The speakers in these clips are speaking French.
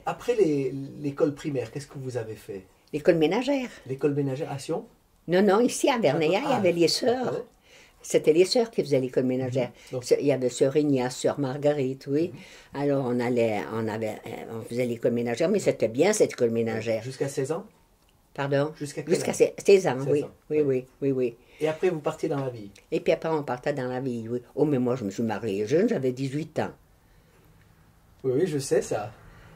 Après l'école primaire, qu'est-ce que vous avez fait? L'école ménagère. L'école ménagère à Sion? Non, non, ici à Verneillat, il y avait les sœurs. Après. C'était les sœurs qui faisaient l'école ménagère. Donc, Il y avait sœur Ignace, sœur Marguerite, oui. Alors on faisait l'école ménagère, mais c'était bien cette école ménagère. jusqu'à 16 ans? Pardon? Jusqu'à quel Jusqu'à âge? 16 ans, 16 oui. ans, Oui, ouais. oui, oui, oui. Et après, vous partiez dans la vie? Et puis après, on partait dans la vie, oui. Oh, mais moi, je me suis mariée jeune, j'avais 18 ans. Oui, oui, je sais ça.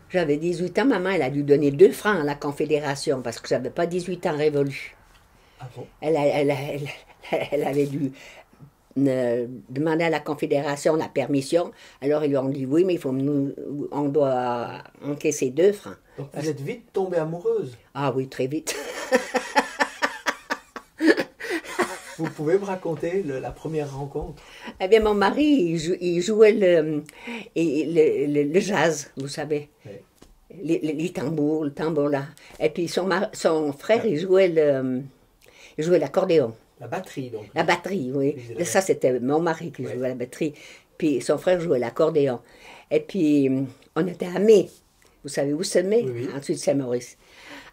J'avais 18 ans, maman, elle a dû donner 2 francs à la Confédération parce que j'avais pas 18 ans révolu. Ah bon? Elle avait dû demander à la Confédération la permission. Alors ils lui ont dit oui, mais on doit encaisser 2 francs. Donc vous êtes vite tombée amoureuse. Ah oui, très vite. Vous pouvez me raconter la première rencontre? Eh bien, mon mari, il jouait le jazz, vous savez. Oui. Les tambours, le tambour là. Et puis son frère, il jouait l'accordéon. La batterie, donc. La batterie, oui. Évidemment. Ça, c'était mon mari qui Oui. jouait la batterie. Puis son frère jouait l'accordéon. Et puis, on était à Mai. Vous savez où c'est Mai? Oui, oui. Ensuite, Saint-Maurice.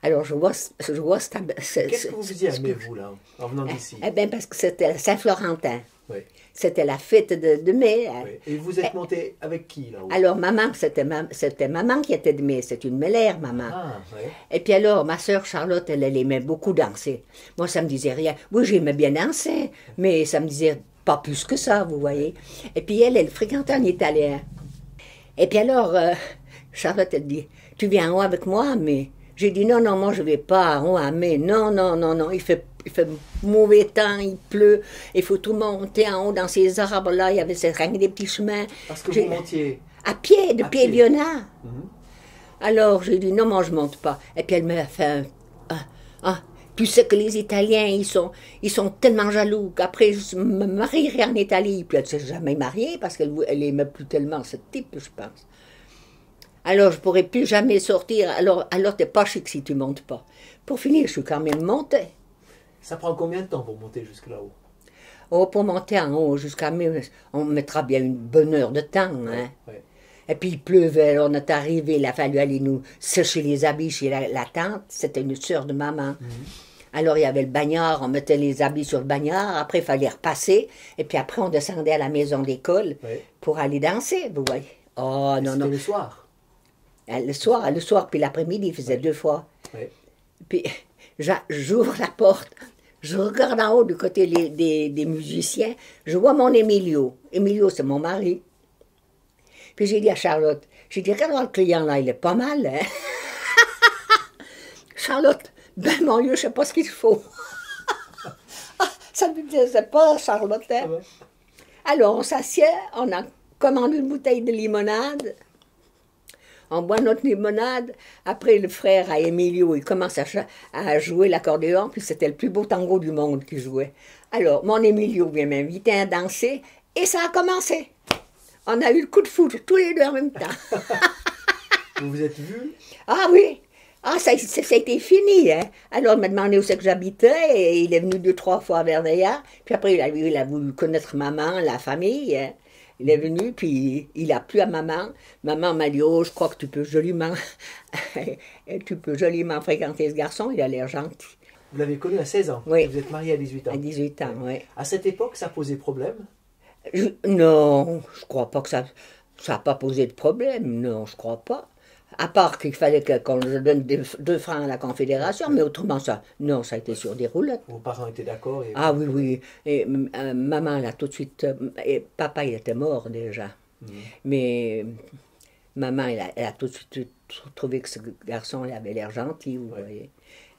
Alors, je vois Qu'est-ce que vous faisiez à Mai, vous, là, en venant d'ici? Eh bien, parce que c'était Saint-Florentin. Oui, C'était la fête de mai. oui. Et vous êtes monté avec qui, là-haut? Alors, maman, c'était maman qui était de mai. C'est une mère, maman. Ah, oui. Et puis alors, ma sœur Charlotte, elle aimait beaucoup danser. Moi, ça me disait rien. Oui, j'aimais bien danser, mais ça me disait pas plus que ça, vous voyez. Et puis elle fréquentait un Italien. Et puis alors, Charlotte, elle dit, tu viens en haut avec moi, mais... J'ai dit, non, non, moi, je vais pas en haut à mai. Non, non, non, non, il fait mauvais temps, il pleut, il faut tout monter en haut dans ces arbres-là, il y avait rien que des petits chemins. Parce que vous montiez. À pied, de À pied. Pied-Bionnat. Mhm. Alors, j'ai dit, non, moi, je monte pas. Et puis, elle m'a fait tu sais que les Italiens, ils sont tellement jaloux qu'après, je me marierai en Italie. Puis, elle ne s'est jamais mariée parce qu'elle aimait plus tellement ce type, je pense. Alors, je ne pourrais plus jamais sortir. Alors t'es pas chic si tu montes pas. Pour finir, je suis quand même montée. Ça prend combien de temps pour monter jusque là-haut? Oh, pour monter en haut jusqu'à mai, on mettra bien une bonne heure de temps, hein. Ouais. Et puis il pleuvait, on est arrivé, il a fallu aller nous sécher les habits chez la tante, c'était une sœur de maman. Alors il y avait le bagnard, on mettait les habits sur le bagnard, après il fallait repasser, et puis après on descendait à la maison d'école Ouais. pour aller danser, vous voyez. Oh non, C'était non, le soir. le soir, puis l'après-midi, il faisait 2 fois. Ouais. Puis j'ouvre la porte, je regarde en haut du côté des musiciens, je vois mon Emilio. Emilio, c'est mon mari. Puis j'ai dit à Charlotte, j'ai dit, regarde le client là, il est pas mal, hein? Charlotte, ben mon Dieu, je sais pas ce qu'il faut. Ça ne me plaisait pas, Charlotte. Hein? Ah ouais. Alors on s'assied, on a commandé une bouteille de limonade. On boit notre limonade. Après, le frère à Emilio, il commence à jouer l'accordéon, puis c'était le plus beau tango du monde qu'il jouait. Alors, mon Emilio vient m'inviter à danser, et ça a commencé. On a eu le coup de foudre, tous les deux en même temps. Vous vous êtes vus? Ah oui! Ah, ça a été fini, hein? Alors, il m'a demandé où c'est que j'habitais, et il est venu 2-3 fois à Verneillat. Puis après, il a voulu connaître maman, la famille, hein? Il est venu, puis il a plu à maman. Maman m'a dit, oh, je crois que tu peux joliment fréquenter ce garçon, il a l'air gentil. Vous l'avez connu à 16 ans. Oui. Vous êtes marié à 18 ans. À 18 ans, oui. À cette époque, ça posait problème? Non, je crois pas que ça n'a pas posé de problème, non, je crois pas. À part qu'il fallait qu'on je donne 2 francs à la Confédération, mais autrement, non, ça a été sur des roulettes. Vos parents étaient d'accord? Ah oui, oui. Et maman, elle a tout de suite... et papa, il était mort déjà. Mais maman, elle a tout de suite trouvé que ce garçon, il avait l'air gentil, vous voyez.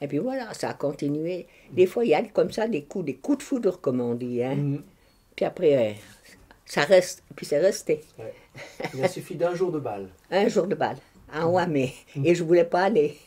Et puis voilà, ça a continué. Des fois, il y a comme ça des coups de foudre, comme on dit, hein. Puis après, ça reste, puis c'est resté. Ouais. Il a suffi d'un jour de bal. Un jour de bal, en haut à mai. Et je voulais pas aller.